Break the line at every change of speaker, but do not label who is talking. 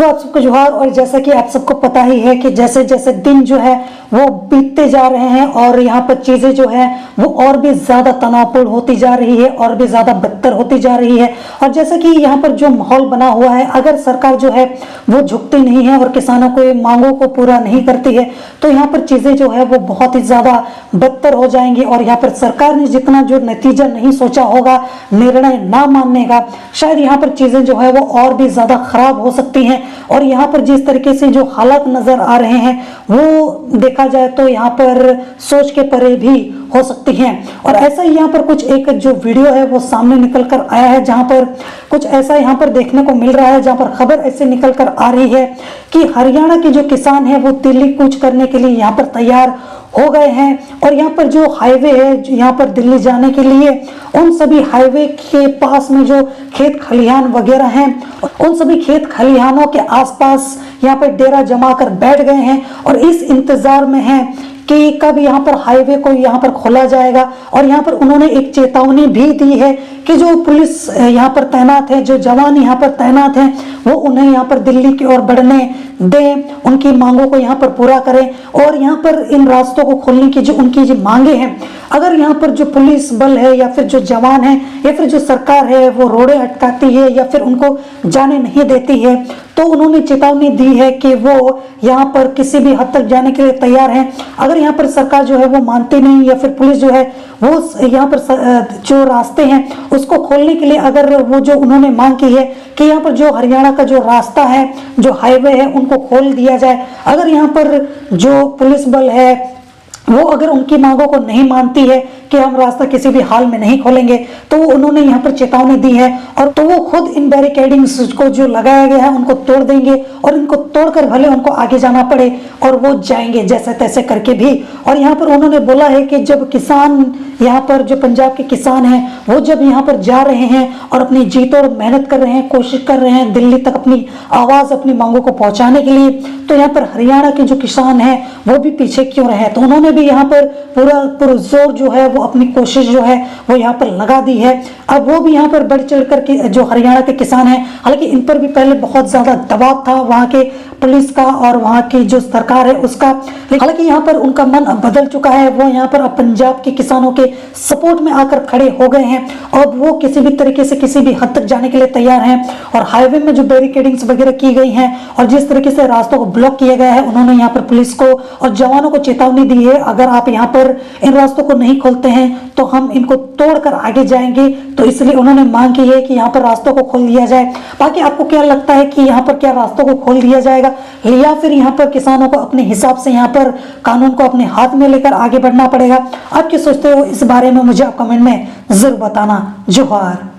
तो आप सबको जोहार। और जैसा कि आप सबको पता ही है कि जैसे जैसे दिन जो है वो बीतते जा रहे हैं और यहाँ पर चीजें जो है वो और भी ज्यादा तनावपूर्ण होती जा रही है और भी ज्यादा बदतर होती जा रही है। और जैसा कि यहाँ पर जो माहौल बना हुआ है, अगर सरकार जो है वो झुकती नहीं है और किसानों को मांगों को पूरा नहीं करती है तो यहाँ पर चीजें जो है वो बहुत ही ज्यादा बदतर हो जाएंगी। और यहाँ पर सरकार ने जितना जो नतीजा नहीं सोचा होगा निर्णय ना मानने का, शायद यहाँ पर चीजें जो है वो और भी ज्यादा खराब हो सकती हैं। और यहाँ पर जिस तरीके से जो हालात नजर आ रहे हैं वो देखा जाए तो यहाँ पर सोच के परे भी हो सकती हैं। और ऐसा ही यहाँ पर कुछ एक जो वीडियो है वो सामने निकल कर आया है, जहाँ पर कुछ ऐसा यहाँ पर देखने को मिल रहा है, जहाँ पर खबर ऐसे निकल कर आ रही है कि हरियाणा के जो किसान है वो दिल्ली कूच करने के लिए यहाँ पर तैयार हो गए हैं। और यहाँ पर जो हाईवे है यहाँ पर दिल्ली जाने के लिए, उन सभी हाईवे के पास में जो खेत खलिहान वगैरह हैं, उन सभी खेत खलिहानों के आसपास यहाँ पर डेरा जमा कर बैठ गए हैं और इस इंतजार में हैं कि कब यहाँ पर हाईवे को यहाँ पर खोला जाएगा। और यहाँ पर उन्होंने एक चेतावनी भी दी है कि जो पुलिस यहाँ पर तैनात है, जो जवान यहाँ पर तैनात हैं, वो उन्हें यहाँ पर दिल्ली की ओर बढ़ने दें, उनकी मांगों को यहाँ पर पूरा करें। और यहाँ पर इन रास्तों को खोलने की जो उनकी जो मांगे हैं, अगर यहाँ पर जो पुलिस बल है या फिर जो जवान है या फिर जो सरकार है वो रोड़े अटकाती है या फिर उनको जाने नहीं देती है, तो उन्होंने चेतावनी दी है कि वो यहाँ पर किसी भी हद तक जाने के लिए तैयार हैं। अगर यहाँ पर सरकार जो है वो मानती नहीं या फिर पुलिस जो है वो यहाँ पर जो रास्ते हैं उसको खोलने के लिए, अगर वो जो उन्होंने मांग की है कि यहाँ पर जो हरियाणा का जो रास्ता है, जो हाईवे है, उनको खोल दिया जाए, अगर यहाँ पर जो पुलिस बल है वो अगर उनकी मांगों को नहीं मानती है कि हम रास्ता किसी भी हाल में नहीं खोलेंगे, तो उन्होंने यहाँ पर चेतावनी दी है। और तो वो खुद इन बैरिकेडिंग्स को जो लगाया गया है उनको तोड़ देंगे और इनको तोड़कर भले उनको आगे जाना पड़े और वो जाएंगे जैसे तैसे करके भी। और यहाँ पर उन्होंने बोला है कि जब किसान यहाँ पर जो पंजाब के किसान हैं वो जब यहाँ पर जा रहे हैं और अपनी जी तोड़ मेहनत कर रहे हैं, कोशिश कर रहे हैं दिल्ली तक अपनी आवाज, अपनी मांगों को पहुंचाने के लिए, तो यहाँ पर हरियाणा के जो किसान हैं वो भी पीछे क्यों रहे। तो उन्होंने भी यहाँ पर पूरा जोर जो है वो अपनी कोशिश जो है वो यहाँ पर लगा दी है। अब वो भी यहाँ पर बढ़ चढ़ करके जो हरियाणा के किसान हैं, हालांकि इन पर भी पहले बहुत ज्यादा दबाव था वहाँ के पुलिस का और वहाँ की जो सरकार है उसका, हालांकि यहाँ पर उनका मन अब बदल चुका है। वो यहाँ पर अब पंजाब के किसानों के सपोर्ट में आकर खड़े हो गए हैं और वो किसी भी तरीके से किसी भी हद तक जाने के लिए तैयार हैं। और हाईवे में जो बैरिकेडिंग्स वगैरह की गई हैं और जिस तरीके से रास्तों को ब्लॉक किया गया है, उन्होंने यहाँ पर पुलिस को और जवानों को चेतावनी दी है, अगर आप यहाँ पर इन रास्तों को नहीं खोलते हैं तो हम इनको तोड़कर आगे जाएंगे। तो इसलिए उन्होंने मांग की है कि यहाँ पर रास्तों को खोल दिया जाए। बाकी आपको क्या लगता है कि यहाँ पर क्या रास्तों को खोल दिया जाएगा या फिर यहाँ पर किसानों को अपने हिसाब से यहाँ पर कानून को अपने हाथ में लेकर आगे बढ़ना पड़ेगा? आप क्या सोचते हो इस बारे में मुझे आप कमेंट में जरूर बताना। जोहार।